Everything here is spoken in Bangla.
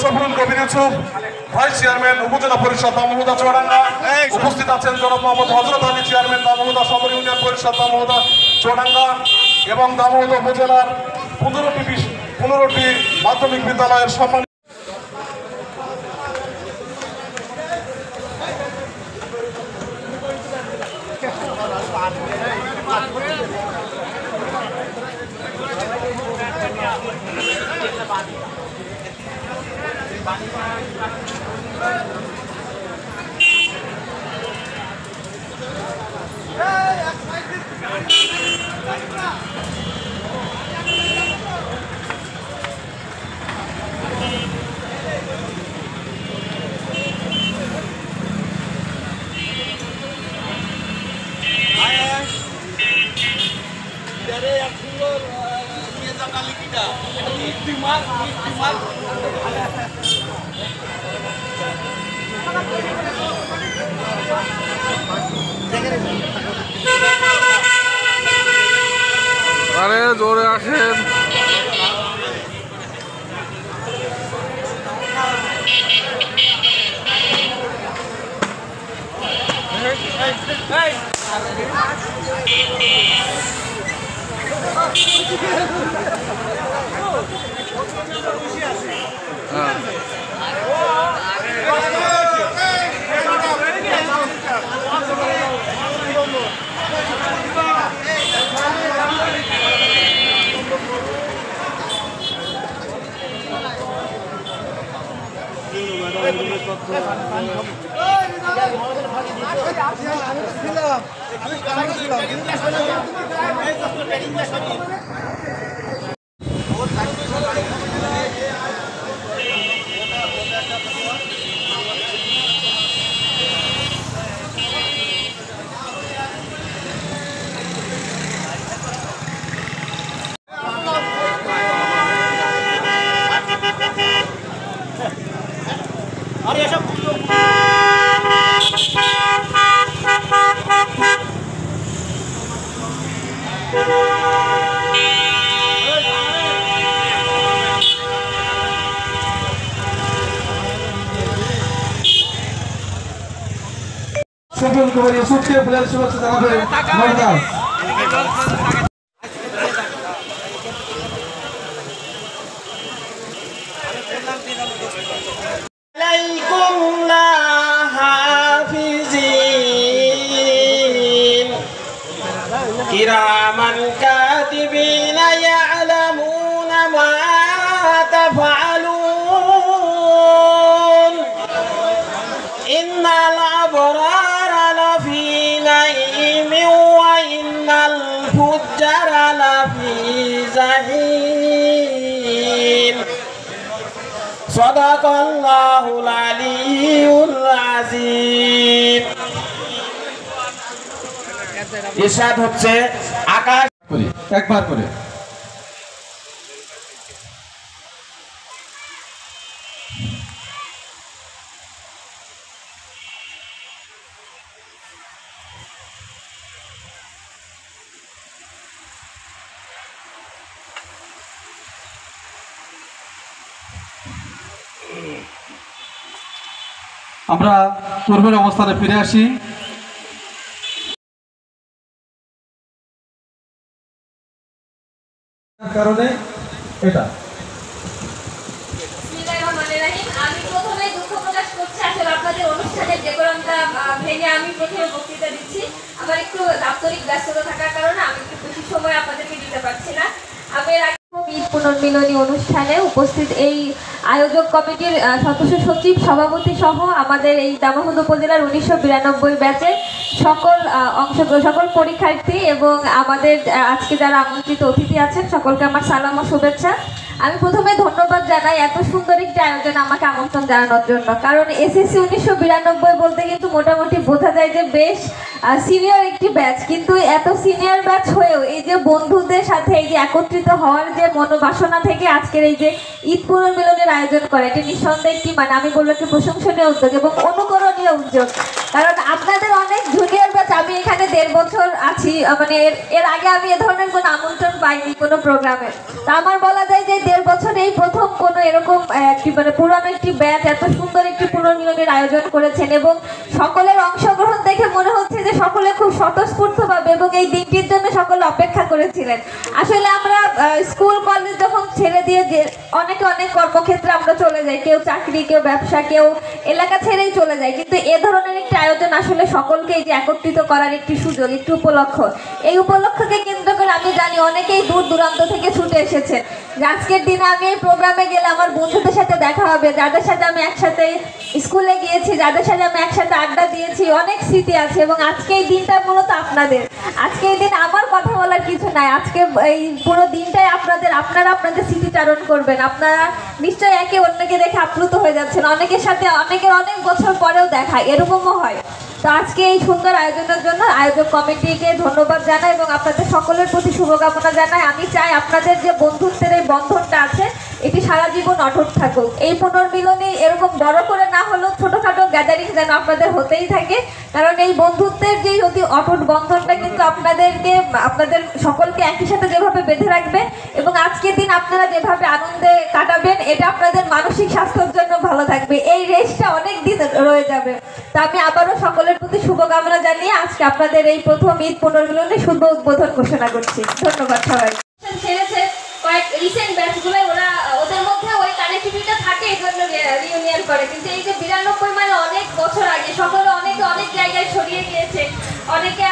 সফরুল কবির ইউসুফ, ভাইস চেয়ারম্যান উপজেলা পরিষদ দামোহদা চুয়াডাঙ্গা। উপস্থিত আছেন জনাব মোহাম্মদ হযরত আলী, চেয়ারম্যান দামোহদা সদর ইউনিয়ন পরিষদ দামোহদা চুয়াডাঙ্গা এবং দামোহদা উপজেলার 15টি মাধ্যমিক বিদ্যালয়ের সম্মানিত আরে জোরে আসেন। সফরুল কবির ইউসুফকে ফুলের শুভেচ্ছা জানাবেন মমতাজ। কিরামান কাতিবিনা ইয়ালামুনা মা তাফআলুন ইন্নাল আবরারা লাফি নাঈমিন ওয়া ইন্নাল ফুজ্জারা লাফি জাহিম। সাদাকাল্লাহুল আলিয়্যুল আযীম। ইরশাদ হচ্ছে আকাশ একবার করে আমরা পূর্বের অবস্থানে ফিরে আসি। কারণে এটা আমি প্রথমে দুঃখ প্রকাশ করছি আসলে আপনাদের অনুষ্ঠানের ডেকোরামটা ভেঙে আমি প্রথমে বক্তৃতা দিচ্ছি। আমার একটু দাপ্তরিক ব্যস্ততা থাকার কারণে আমি একটু বেশি সময় আপনাদেরকে দিতে পারছি না। আমি ঈদ পুনর্মিলনী অনুষ্ঠানে উপস্থিত এই আয়োজক কমিটির সদস্য সচিব, সভাপতি সহ আমাদের এই দামোহদ উপজেলার 1992 ব্যাচের সকল পরীক্ষার্থী এবং আমাদের আজকে যারা আমন্ত্রিত অতিথি আছেন সকলকে আমার সালাম ও শুভেচ্ছা। আমি প্রথমে ধন্যবাদ জানাই এত সুন্দর একটি আয়োজনে আমাকে আমন্ত্রণ জানানোর জন্য, কারণ এসএসসি 1992 বলতে কিন্তু মোটামুটি বোঝা যায় যে বেশ সিনিয়র একটি ব্যাচ, কিন্তু এত সিনিয়র ব্যাচ হয়েও এই যে বন্ধুদের সাথে এই যে একত্রিত হওয়ার যে মনোবাসনা থেকে আজকের এই যে ঈদ পুনর্মিলনের আয়োজন করে, এটি নিঃসন্দেহে একটি আমি বলবো একটি প্রশংসনীয় উদ্যোগ এবং অনুকরণীয় উদ্যোগ। কারণ আপনাদের অনেক জুনিয়র ব্যাচ আমি এখানে এখানে 1.5 বছর আছি, মানে এর আগে আমি এ ধরনের কোনো আমন্ত্রণ পাইনি কোনো প্রোগ্রামে। তা আমার বলা যায় যে 1.5 বছর এই প্রথম কোনো এরকম একটি মানে পুরনো একটি ব্যাচ এত সুন্দর একটি পুনর্মিলনের আয়োজন করেছেন, এবং সকলের অংশগ্রহণ দেখে মনে হচ্ছে যে সকলে খুব স্বতঃস্ফূর্তভাবে এবং এই দিনটির জন্য সকলে অপেক্ষা করেছিলেন। আসলে আমরা স্কুল কলেজ যখন ছেড়ে দিয়ে যে অনেকে অনেক কর্মক্ষেত্রে আমরা চলে যাই, কেউ চাকরি, কেউ ব্যবসা, কেউ এলাকা ছেড়েই চলে যায়, কিন্তু এ ধরনের একটি আয়োজন আসলে সকলকে এই যে একত্রিত করার একটি সুযোগ, একটি উপলক্ষ। এই উপলক্ষকে কেন্দ্র করে আমি জানি অনেকেই দূর দূরান্ত থেকে ছুটে এসেছে। আজকের দিনে আমি এই প্রোগ্রামে গেলে আমার বন্ধুদের সাথে দেখা হবে, যাদের সাথে আমি একসাথে স্কুলে গিয়েছি, যাদের সাথে আমি একসাথে আড্ডা দিয়েছি, অনেক স্মৃতি আছে। এবং আজকে এই দিনটা মূলত আপনাদের, আজকে এই দিন আমার কথা বলার কিছু নাই, আজকে এই পুরো দিনটাই আপনারা আপনাদের স্মৃতিচারণ করবেন। আপনারা নিশ্চয়ই একে অন্যকে দেখে আপ্লুত হয়ে যাচ্ছেন, অনেকের সাথে অনেকের অনেক বছর পরেও দেখা, এরকমও হয়। তো আজকে এই সুন্দর আয়োজনের জন্য আয়োজক কমিটিকে ধন্যবাদ জানাই এবং আপনাদের সকলের প্রতি শুভকামনা জানাই। আমি চাই আপনাদের যে বন্ধুত্বের এই বন্ধনটা আছে এটি সারা জীবন অটুট থাকুক। এই পুনর্মিলনে এরকম বড় করে না হলেও ছোটোখাটো গ্যাদারিং যেন আপনাদের হতেই থাকে, কারণ এই বন্ধুত্বের যে অতি অটুট বন্ধনটা কিন্তু আপনাদের সকলকে একই সাথে যেভাবে বেঁধে রাখবে এবং আজকের দিন আপনারা যেভাবে আনন্দে কাটাবেন এটা আপনাদের মানসিক স্বাস্থ্যের জন্য ভালো থাকবে। এই রেসটা অনেক দিন রয়ে যাবে। তা আমি আবারও সকলের প্রতি শুভকামনা জানিয়ে আজকে আপনাদের এই প্রথম ঈদ পুনর্মিলনে শুভ উদ্বোধন ঘোষণা করছি। ধন্যবাদ সবাই। ছেড়েছে কয়েক রিসেন্ট ব্যাচগুলো, ওদের মধ্যে ওই কানেক্টিভিটিটা থাকে, এই জন্য রিউনিয়ন করে। কিন্তু এই যে 92 মানে অনেক বছর আগে সকলে অনেক জায়গায় ছড়িয়ে গিয়েছে, অনেকে